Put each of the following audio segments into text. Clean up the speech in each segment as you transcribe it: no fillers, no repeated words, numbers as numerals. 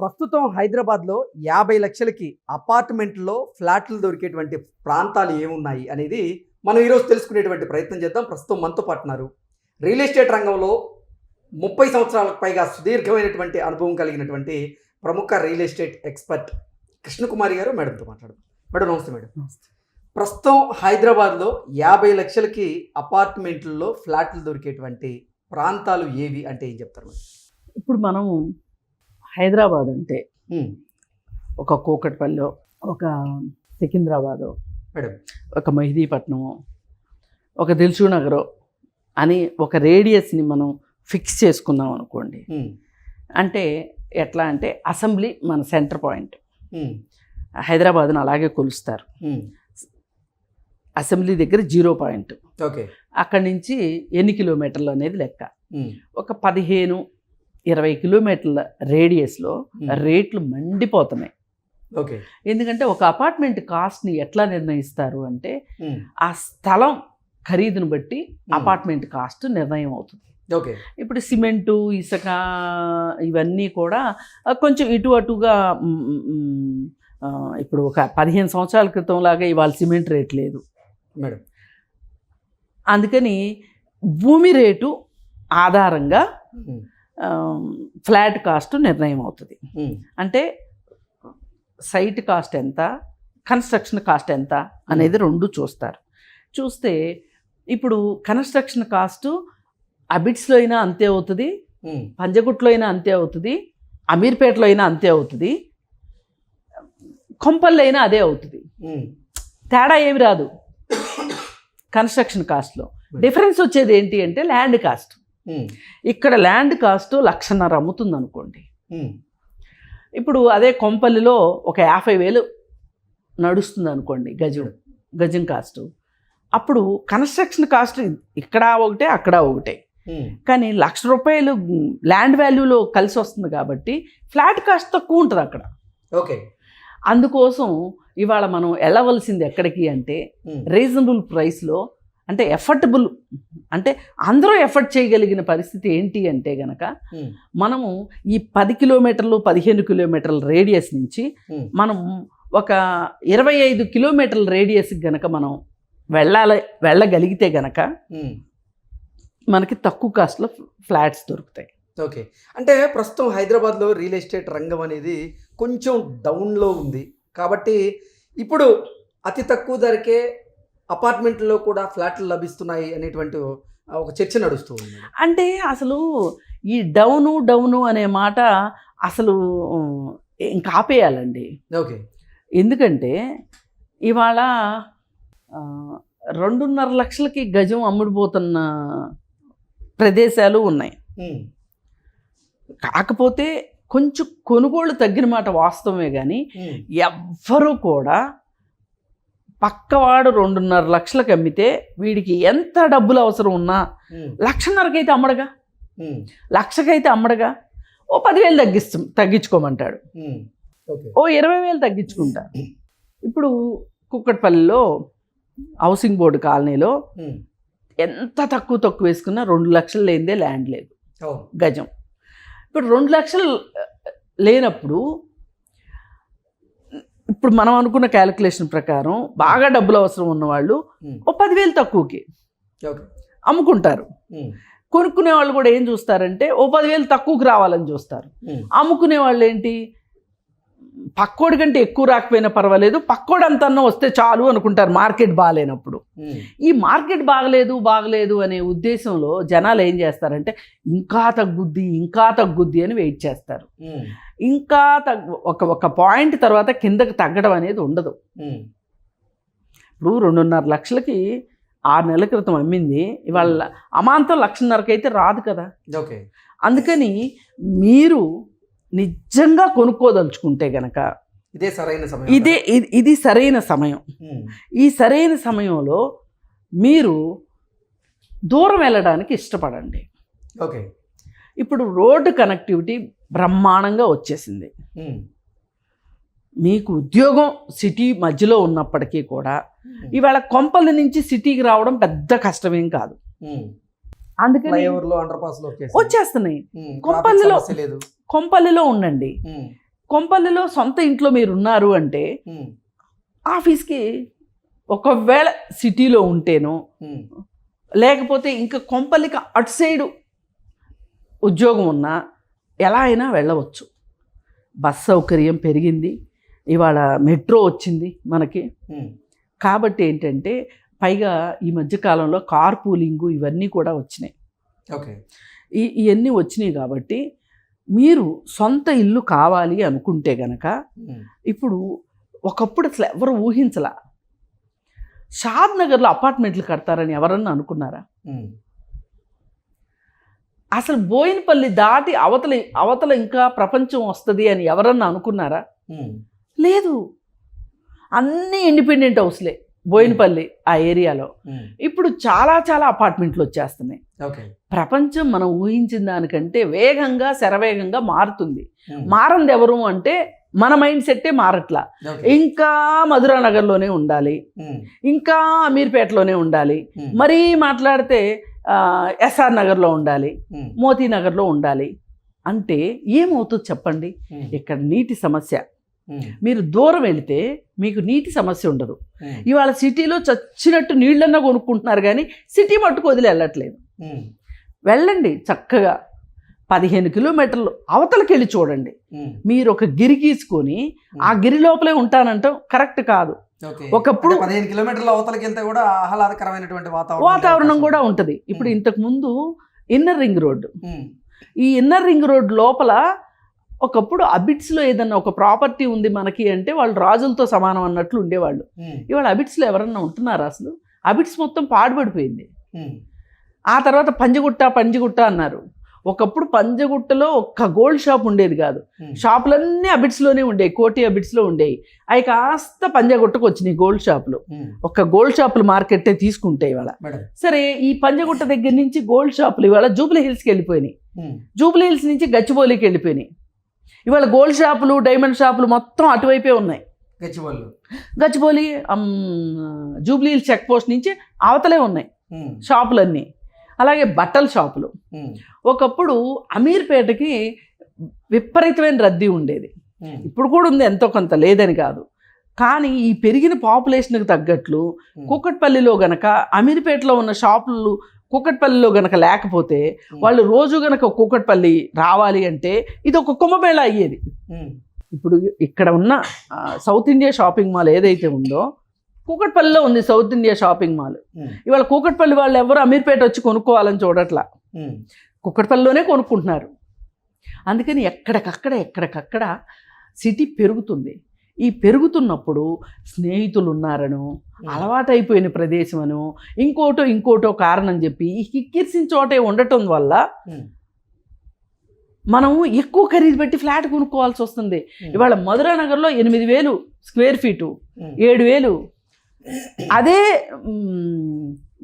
ప్రస్తుతం హైదరాబాద్లో 50 లక్షలకి అపార్ట్మెంట్లో ఫ్లాట్లు దొరికేటువంటి ప్రాంతాలు ఏమున్నాయి అనేది మనం ఈరోజు తెలుసుకునేటువంటి ప్రయత్నం చేద్దాం. ప్రస్తుతం మనతో పాటున్నారు రియల్ ఎస్టేట్ రంగంలో 30 సంవత్సరాలకు పైగా సుదీర్ఘమైనటువంటి అనుభవం కలిగినటువంటి ప్రముఖ రియల్ ఎస్టేట్ ఎక్స్పర్ట్ కృష్ణకుమారి గారు. మేడంతో మాట్లాడదాం. మేడం నమస్తే. మేడం నమస్తే. ప్రస్తుతం హైదరాబాద్లో 50 లక్షలకి అపార్ట్మెంట్లలో ఫ్లాట్లు దొరికేటువంటి ప్రాంతాలు ఏవి అంటే ఏం చెప్తారు మేడం? ఇప్పుడు మనం హైదరాబాద్ అంటే ఒక కూకట్పల్లి, ఒక సికింద్రాబాదు, మేడం ఒక మెహదీపట్నం, ఒక దిల్సుఖ్ నగర్ అని ఒక రేడియస్ని మనం ఫిక్స్ చేసుకున్నాం అనుకోండి. అంటే ఎట్లా అంటే అసెంబ్లీ మన సెంటర్ పాయింట్. హైదరాబాద్ను అలాగే కొలుస్తారు. అసెంబ్లీ దగ్గర 0 పాయింట్. ఓకే. అక్కడి నుంచి ఎన్ని కిలోమీటర్లు అనేది లెక్క. ఒక 15-20 కిలోమీటర్ల రేడియస్లో రేట్లు మండిపోతున్నాయి. ఓకే. ఎందుకంటే ఒక అపార్ట్మెంట్ కాస్ట్ని ఎట్లా నిర్ణయిస్తారు అంటే ఆ స్థలం ఖరీదును బట్టి అపార్ట్మెంట్ కాస్ట్ నిర్ణయం అవుతుంది. ఓకే. ఇప్పుడు సిమెంటు, ఇసుక ఇవన్నీ కూడా కొంచెం ఇటు అటుగా. ఇప్పుడు ఒక 15 సంవత్సరాల క్రితం లాగా ఇవాళ సిమెంట్ రేట్ లేదు మేడం. అందుకని భూమి రేటు ఆధారంగా ఫ్లాట్ కాస్ట్ నిర్ణయం అవుతుంది. అంటే సైట్ కాస్ట్ ఎంత, కన్స్ట్రక్షన్ కాస్ట్ ఎంత అనేది రెండు చూస్తారు. చూస్తే ఇప్పుడు కన్స్ట్రక్షన్ కాస్ట్ అబిడ్స్లో అయినా అంతే అవుతుంది, పంజగుట్లో అయినా అంతే అవుతుంది, అమీర్పేటలో అయినా అంతే అవుతుంది, కొంపల్లో అయినా అదే అవుతుంది. తేడా ఏమి రాదు. కన్స్ట్రక్షన్ కాస్ట్లో డిఫరెన్స్ వచ్చేది ఏంటి అంటే ల్యాండ్ కాస్ట్. ఇక్కడ ల్యాండ్ కాస్ట్ 1,50,000 అమ్ముతుంది అనుకోండి. ఇప్పుడు అదే కొంపల్లిలో ఒక 50,000 నడుస్తుంది అనుకోండి గజం కాస్ట్. అప్పుడు కన్స్ట్రక్షన్ కాస్ట్ ఇక్కడ ఒకటే, అక్కడ ఒకటే. కానీ ₹1,00,000 ల్యాండ్ వాల్యూలో కలిసి వస్తుంది కాబట్టి ఫ్లాట్ కాస్ట్ తక్కువ ఉంటుంది అక్కడ. ఓకే. అందుకోసం ఇవాళ మనం వెళ్ళవలసింది ఎక్కడికి అంటే రీజనబుల్ ప్రైస్లో, అంటే ఎఫర్టబుల్, అంటే అందరూ ఎఫర్ట్ చేయగలిగిన పరిస్థితి ఏంటి అంటే గనక మనము ఈ 10 కిలోమీటర్లు 15 కిలోమీటర్ల రేడియస్ నుంచి మనం ఒక 25 కిలోమీటర్ల రేడియస్కి గనక మనం వెళ్ళగలిగితే గనక మనకి తక్కువ కాస్ట్లో ఫ్లాట్స్ దొరుకుతాయి. ఓకే. అంటే ప్రస్తుతం హైదరాబాద్లో రియల్ ఎస్టేట్ రంగం అనేది కొంచెం డౌన్లో ఉంది కాబట్టి ఇప్పుడు అతి తక్కువ ధరకే అపార్ట్మెంట్లో కూడా ఫ్లాట్లు లభిస్తున్నాయి అనేటువంటి ఒక చర్చ నడుస్తూ ఉంది. అంటే అసలు ఈ డౌను అనే మాట అసలు ఇంకా ఆపేయాలండి. ఓకే. ఎందుకంటే ఇవాళ 2.5 లక్షలకి గజం అమ్ముడుపోతున్న ప్రదేశాలు ఉన్నాయి. కాకపోతే కొంచెం కొనుగోళ్ళు తగ్గిన మాట వాస్తవమే, కానీ ఎవ్వరూ కూడా పక్కవాడు 2.5 లక్షలకు అమ్మితే వీడికి ఎంత డబ్బులు అవసరం ఉన్నా 1,50,000 అయితే అమ్మడగా, 1,00,000 అమ్మడగా, ఓ 10,000 తగ్గించుకోమంటాడు, ఓ 20,000 తగ్గించుకుంటా. ఇప్పుడు కుక్కట్పల్లిలో హౌసింగ్ బోర్డు కాలనీలో ఎంత తక్కువ వేసుకున్నా 2 లక్షలు లేనిదే ల్యాండ్ లేదు గజం. ఇప్పుడు 2 లక్షలు లేనప్పుడు ఇప్పుడు మనం అనుకున్న క్యాలిక్యులేషన్ ప్రకారం బాగా డబ్బులు అవసరం ఉన్నవాళ్ళు ఓ 10,000 తక్కువకి అమ్ముకుంటారు. కొనుక్కునే వాళ్ళు కూడా ఏం చూస్తారంటే ఓ 10,000 తక్కువకి రావాలని చూస్తారు. అమ్ముకునే వాళ్ళు ఏంటి, పక్కోడి కంటే ఎక్కువ రాకపోయినా పర్వాలేదు, పక్కోడు అంతన్నా వస్తే చాలు అనుకుంటారు మార్కెట్ బాగాలేనప్పుడు. ఈ మార్కెట్ బాగలేదు అనే ఉద్దేశంలో జనాలు ఏం చేస్తారంటే ఇంకా తగ్గుద్ది అని వెయిట్ చేస్తారు. ఇంకా ఒక పాయింట్ తర్వాత కిందకి తగ్గడం అనేది ఉండదు. ఇప్పుడు 2.5 లక్షలకి 6 నెలల క్రితం అమ్మింది ఇవాళ అమాంతం 1,50,000 అయితే రాదు కదా. ఓకే. అందుకని మీరు నిజంగా కొనుక్కోదలుచుకుంటే గనక ఇది సరైన సమయం. ఈ సరైన సమయంలో మీరు దూరం వెళ్ళడానికి ఇష్టపడండి. ఓకే. ఇప్పుడు రోడ్డు కనెక్టివిటీ బ్రహ్మాండంగా వచ్చేసింది. మీకు ఉద్యోగం సిటీ మధ్యలో ఉన్నప్పటికీ కూడా ఇవాళ కొంపల నుంచి సిటీకి రావడం పెద్ద కష్టమేం కాదు. అందుకని వచ్చేస్తున్నాయి. కొంపల్లిలో ఉండండి, కొంపల్లిలో సొంత ఇంట్లో మీరు ఉన్నారు అంటే ఆఫీస్కి ఒకవేళ సిటీలో ఉంటేనో లేకపోతే ఇంకా కొంపల్లికి అటు సైడు ఉద్యోగం ఉన్నా ఎలా అయినా వెళ్ళవచ్చు. బస్ సౌకర్యం పెరిగింది, ఇవాళ మెట్రో వచ్చింది మనకి. కాబట్టి ఏంటంటే పైగా ఈ మధ్యకాలంలో కార్ పూలింగు ఇవన్నీ కూడా వచ్చినాయి. ఓకే, ఇవన్నీ వచ్చినాయి కాబట్టి మీరు సొంత ఇల్లు కావాలి అనుకుంటే గనక ఇప్పుడు ఒకప్పుడు అసలు ఎవరు ఊహించలా షాద్ నగర్లో అపార్ట్మెంట్లు కడతారని ఎవరన్నా అనుకున్నారా? అసలు బోయినపల్లి దాటి అవతల ఇంకా ప్రపంచం వస్తుంది అని ఎవరన్నా అనుకున్నారా? లేదు. అన్నీ ఇండిపెండెంట్ హౌస్లే బోయినపల్లి ఆ ఏరియాలో. ఇప్పుడు చాలా చాలా అపార్ట్మెంట్లు వచ్చేస్తున్నాయి. ప్రపంచం మనం ఊహించిన దానికంటే వేగంగా శరవేగంగా మారుతుంది. మారంది ఎవరు అంటే మన మైండ్ సెట్టే మారట్లా. ఇంకా మధురా నగర్లోనే ఉండాలి, ఇంకా అమీర్పేటలోనే ఉండాలి, మరీ మాట్లాడితే ఎస్ఆర్ నగర్లో ఉండాలి, మోతీ నగర్లో ఉండాలి అంటే ఏమవుతుంది చెప్పండి? ఇక్కడ నీటి సమస్య. మీరు దూరం వెళితే మీకు నీటి సమస్య ఉండదు. ఇవాళ సిటీలో చచ్చినట్టు నీళ్ళన్నా కొనుక్కుంటున్నారు కానీ సిటీ మట్టుకు వదిలి వెళ్ళట్లేదు. వెళ్ళండి చక్కగా 15 కిలోమీటర్లు అవతలకి వెళ్ళి చూడండి. మీరు ఒక గిరి గీసుకొని ఆ గిరి లోపలే ఉంటానంటాం కరెక్ట్ కాదు. ఒకప్పుడు 15 కిలోమీటర్ల అవతలకి వెళ్తే కూడా ఆహ్లాదకరమైనటువంటి వాతావరణం కూడా ఉంటుంది. ఇప్పుడు ఇంతకు ముందు ఇన్నర్ రింగ్ రోడ్డు, ఈ ఇన్నర్ రింగ్ రోడ్ లోపల ఒకప్పుడు అబిట్స్లో ఏదన్నా ఒక ప్రాపర్టీ ఉంది మనకి అంటే వాళ్ళు రాజులతో సమానం అన్నట్లు ఉండేవాళ్ళు. ఇవాళ అబిట్స్లో ఎవరన్నా ఉంటున్నారా? అసలు అబిట్స్ మొత్తం పాడుపడిపోయింది. ఆ తర్వాత పంజగుట్ట అన్నారు. ఒకప్పుడు పంజగుట్టలో ఒక్క గోల్డ్ షాప్ ఉండేది కాదు, షాపులన్నీ అబిట్స్లోనే ఉండేవి, కోటి అబిట్స్లో ఉండేవి. అవి కాస్త పంజగుట్టకు వచ్చినాయి గోల్డ్ షాపులు. ఒక్క గోల్డ్ షాపులు మార్కెట్టే తీసుకుంటే ఇవాళ. సరే, ఈ పంజగుట్ట దగ్గర నుంచి గోల్డ్ షాపులు ఇవాళ జూబ్లీ హిల్స్కి వెళ్ళిపోయినాయి, జూబ్లీ హిల్స్ నుంచి గచ్చిబౌలికి వెళ్ళిపోయినాయి. ఇవాళ గోల్డ్ షాపులు డైమండ్ షాపులు మొత్తం అటువైపే ఉన్నాయి. గచ్చిబౌలి జూబ్లీ హిల్స్ చెక్ పోస్ట్ నుంచి అవతలే ఉన్నాయి షాపులన్నీ. అలాగే బట్టల షాపులు. ఒకప్పుడు అమీర్పేటకి విపరీతమైన రద్దీ ఉండేది, ఇప్పుడు కూడా ఉంది, ఎంతో కొంత లేదని కాదు. కానీ ఈ పెరిగిన పాపులేషన్కి తగ్గట్లు కూకట్పల్లిలో గనక అమీర్పేటలో ఉన్న షాపులు కూకట్పల్లిలో గనక లేకపోతే వాళ్ళు రోజు గనక కూకట్పల్లి రావాలి అంటే ఇది ఒక కుంభమేళ అయ్యేది. ఇప్పుడు ఇక్కడ ఉన్న సౌత్ ఇండియా షాపింగ్ మాల్ ఏదైతే ఉందో కూకట్పల్లిలో ఉంది సౌత్ ఇండియా షాపింగ్ మాల్. ఇవాళ కూకట్పల్లి వాళ్ళు ఎవరు అమీర్పేట వచ్చి కొనుక్కోవాలని చూడట్లా, కూకట్పల్లిలోనే కొనుక్కుంటున్నారు. అందుకని ఎక్కడికక్కడ సిటీ పెరుగుతుంది. ఈ పెరుగుతున్నప్పుడు స్నేహితులు ఉన్నారనో, అలవాటైపోయిన ప్రదేశమనో, ఇంకోటో కారణం చెప్పి ఈ కిక్కిర్సిన చోటే ఉండటం వల్ల మనం ఎక్కువ ఖరీదు పెట్టి ఫ్లాట్ కొనుక్కోవాల్సి వస్తుంది. ఇవాళ మధురా నగర్లో 8,000 స్క్వేర్ ఫీటు, 7,000. అదే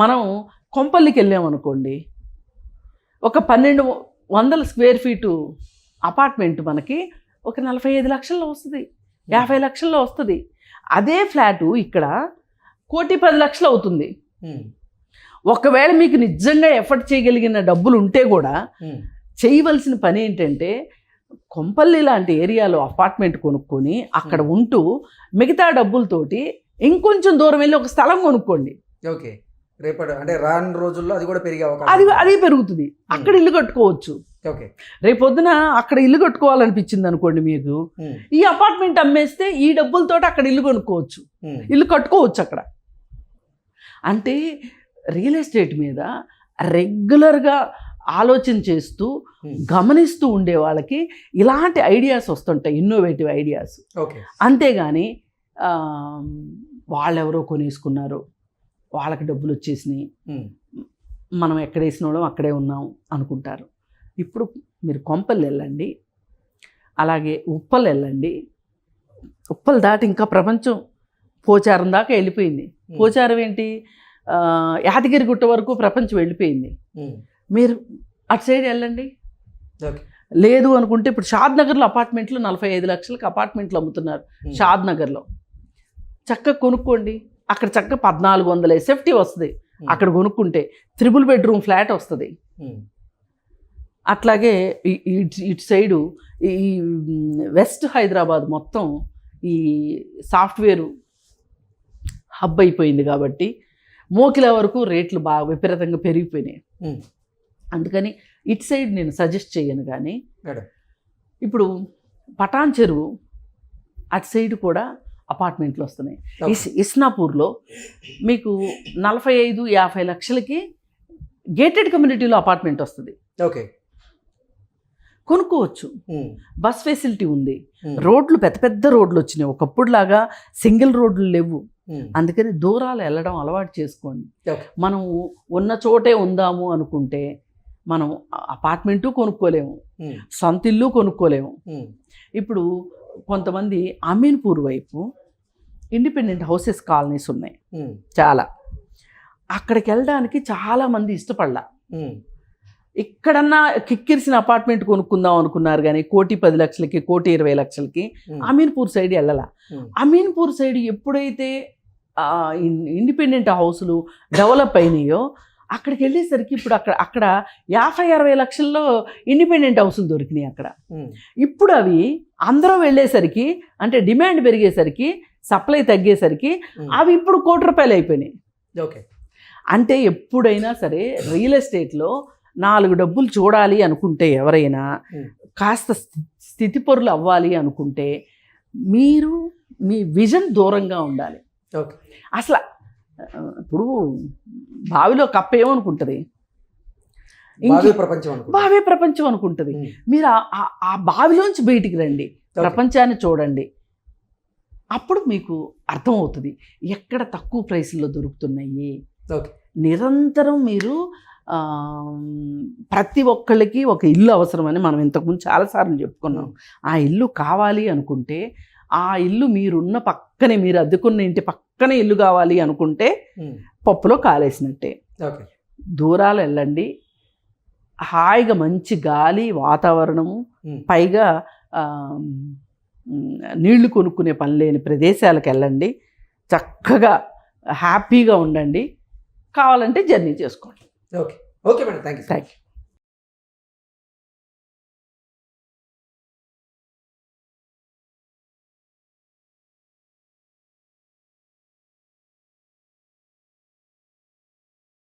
మనం కొంపల్లికి వెళ్ళామనుకోండి, ఒక 1,200 స్క్వేర్ ఫీటు అపార్ట్మెంట్ మనకి ఒక 45 లక్షల్లో వస్తుంది, 50 లక్షల్లో వస్తుంది. అదే ఫ్లాటు ఇక్కడ 1,10,00,000 అవుతుంది. ఒకవేళ మీకు నిజంగా ఎఫర్ట్ చేయగలిగిన డబ్బులు ఉంటే కూడా చేయవలసిన పని ఏంటంటే కొంపల్లి లాంటి ఏరియాలో అపార్ట్మెంట్ కొనుక్కొని అక్కడ ఉంటూ మిగతా డబ్బులతోటి ఇంకొంచెం దూరం వెళ్ళి ఒక స్థలం కొనుక్కోండి. ఓకే, రేపటి అంటే రాను రోజుల్లో అది కూడా పెరిగే అది పెరుగుతుంది. అక్కడ ఇల్లు కట్టుకోవచ్చు. ఓకే, రేపొద్దున అక్కడ ఇల్లు కట్టుకోవాలనిపించింది అనుకోండి మీకు, ఈ అపార్ట్మెంట్ అమ్మేస్తే ఈ డబ్బులతో అక్కడ ఇల్లు కొనుక్కోవచ్చు, ఇల్లు కట్టుకోవచ్చు అక్కడ. అంటే రియల్ ఎస్టేట్ మీద రెగ్యులర్గా ఆలోచన చేస్తూ గమనిస్తూ ఉండే వాళ్ళకి ఇలాంటి ఐడియాస్ వస్తుంటాయి, ఇన్నోవేటివ్ ఐడియాస్. అంతేగాని వాళ్ళెవరో కొనేసుకున్నారు, వాళ్ళకి డబ్బులు వచ్చేసినాయి, మనం ఎక్కడ వేసిన వాళ్ళం అక్కడే ఉన్నాం అనుకుంటారు. ఇప్పుడు మీరు కొంపల్లి వెళ్ళండి, అలాగే ఉప్పల్ వెళ్ళండి. ఉప్పల్ దాటి ఇంకా ప్రపంచం పోచారం దాకా వెళ్ళిపోయింది. పోచారం ఏంటి, యాదగిరి గుట్ట వరకు ప్రపంచం వెళ్ళిపోయింది. మీరు అటు సైడ్ వెళ్ళండి. లేదు అనుకుంటే ఇప్పుడు షాద్ నగర్లో అపార్ట్మెంట్లు 45 లక్షలకి అపార్ట్మెంట్లు అమ్ముతున్నారు. షాద్ నగర్లో చక్కగా కొనుక్కోండి. అక్కడ చక్కగా 1,400 SFT వస్తుంది. అక్కడ కొనుక్కుంటే 3 బెడ్రూమ్ ఫ్లాట్ వస్తుంది. అట్లాగే ఇటు సైడు ఈ వెస్ట్ హైదరాబాద్ మొత్తం ఈ సాఫ్ట్వేర్ హబ్ అయిపోయింది కాబట్టి మోకిల వరకు రేట్లు బాగా విపరీతంగా పెరిగిపోయినాయి. అందుకని ఇటు సైడ్ నేను సజెస్ట్ చేయను. కానీ ఇప్పుడు పటాన్ చెరువు అటు సైడ్ కూడా అపార్ట్మెంట్లు వస్తున్నాయి. ఇస్నాపూర్లో మీకు 45-50 లక్షలకి గేటెడ్ కమ్యూనిటీలో అపార్ట్మెంట్ వస్తుంది. ఓకే, కొనుక్కోవచ్చు. బస్ ఫెసిలిటీ ఉంది. రోడ్లు పెద్ద పెద్ద రోడ్లు వచ్చినాయి. ఒకప్పుడు లాగా సింగిల్ రోడ్లు లేవు. అందుకని దూరాలు వెళ్ళడం అలవాటు చేసుకోండి. మనం ఉన్న చోటే ఉందాము అనుకుంటే మనం అపార్ట్మెంటు కొనుక్కోలేము, సొంత ఇల్లు కొనుక్కోలేము. ఇప్పుడు కొంతమంది అమీన్పూర్ వైపు ఇండిపెండెంట్ హౌసెస్ కాలనీస్ ఉన్నాయి చాలా. అక్కడికి వెళ్ళడానికి చాలామంది ఇష్టపడలా. ఇక్కడన్నా కిక్కిరిసిన అపార్ట్మెంట్ కొనుక్కుందాం అనుకున్నారు కానీ 1,10 లక్షలకి 1,20 లక్షలకి అమీన్పూర్ సైడ్ వెళ్ళాల. అమీన్పూర్ సైడ్ ఎప్పుడైతే ఇండిపెండెంట్ హౌస్లు డెవలప్ అయినాయో అక్కడికి వెళ్ళేసరికి ఇప్పుడు అక్కడ 50-60 లక్షల్లో ఇండిపెండెంట్ హౌస్లు దొరికినాయి అక్కడ. ఇప్పుడు అవి అందరూ వెళ్ళేసరికి, అంటే డిమాండ్ పెరిగేసరికి, సప్లై తగ్గేసరికి అవి ఇప్పుడు ₹1,00,00,000 అయిపోయినాయి. ఓకే, అంటే ఎప్పుడైనా సరే రియల్ ఎస్టేట్లో 4 డబ్బులు చూడాలి అనుకుంటే, ఎవరైనా కాస్త స్థితిపరులు అవ్వాలి అనుకుంటే మీరు మీ విజన్ దూరంగా ఉండాలి. ఓకే, అసలు ఇప్పుడు బావిలో కప్ప ఏమనుకుంటుంది? బావే ప్రపంచం అనుకుంటుంది. మీరు ఆ బావిలోంచి బయటికి రండి, ప్రపంచాన్ని చూడండి. అప్పుడు మీకు అర్థమవుతుంది ఎక్కడ తక్కువ ప్రైస్లో దొరుకుతున్నాయి. నిరంతరం మీరు ప్రతి ఒక్కళ్ళకి ఒక ఇల్లు అవసరమని మనం ఇంతకుముందు చాలాసార్లు చెప్పుకున్నాం. ఆ ఇల్లు కావాలి అనుకుంటే, ఆ ఇల్లు మీరున్న పక్కనే, మీరు అద్దెకున్న ఇంటి పక్కనే ఇల్లు కావాలి అనుకుంటే పప్పులో కాలేసినట్టే. దూరాలు వెళ్ళండి, హాయిగా మంచి గాలి వాతావరణము, పైగా నీళ్లు కొనుక్కునే పని లేని ప్రదేశాలకు వెళ్ళండి, చక్కగా హ్యాపీగా ఉండండి. కావాలంటే జర్నీ చేసుకోండి. Okay, okay madam, thank you.